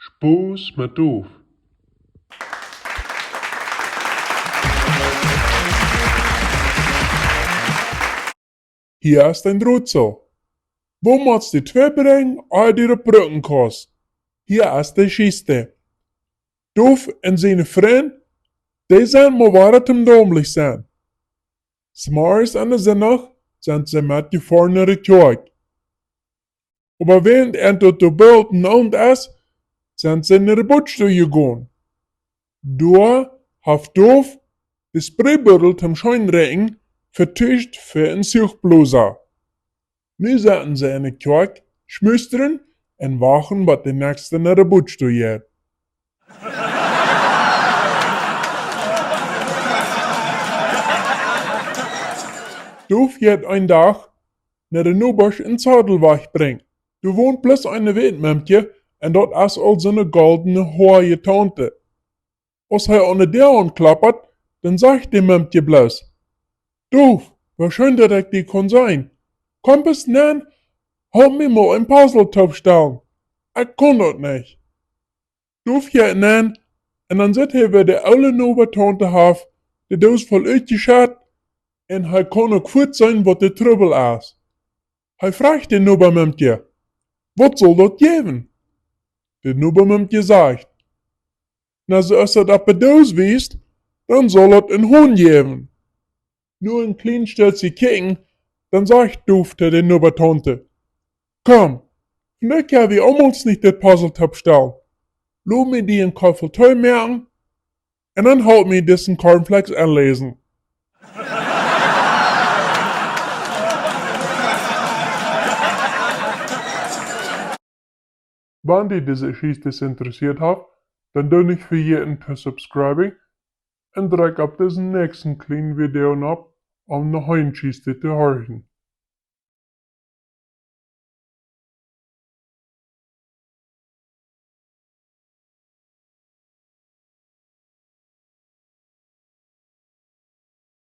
Spos Met Duf. Hier ist ein Drutzel. Wo moest die twee brengen uit die brückenkast? Hier ist de schiste. Duf en zijn vriend, die zijn maar waar het hem domelijk zijn. S'morgens aan de zondag zijn ze met je voor naar de kerk. Aber während tot de bulten und is, zijn ze naar de bootstoel gegaan. Daar heeft Duf de spreebuddel hem schijnregen vertuscht für een zuchtbloser. Nu zaten ze in de kerk, schmusteren en wachten wat de nächste naar de bootstoel gaat. Duf gaat een dag naar de Nubers in Zadelweg brengen. Du woont plus eine Weetmemtje en dat is al zo'n goldene hoorje tante. Als hij onder de hand klappert, dan zegt die Memtje bloß: Duf, wie schön dat ik die kon zijn. Komm bis nan, help mir mal ein Puzzletop stellen. Ich kann dat nicht. Duf gaat nan en dan zit hij bij de oude Nubertante af, de doos vol uitgeschat en hij kon ook goed zijn wat de trouble is. Hij vraagt de Nubermemtje: wat soll dat geven? De Nubermemtje zegt: na zoals dat op de doos weest, dan zal het een hoen geven. Nur ein klein stelzje kijken, dan zegt Duf te de Nubertante: komm, vielleicht kann wir ommals nicht das Puzzletop stellen. Lass mir die in Koffelteu merken, und dann halt mir diesen Cornflakes anlesen. Wenn dich diese Geschichte interessiert hat, dann tu nicht vergessen zu subscriben und drück auf diesen nächsten kleinen Video ab, um noch eine Geschichte zu hören.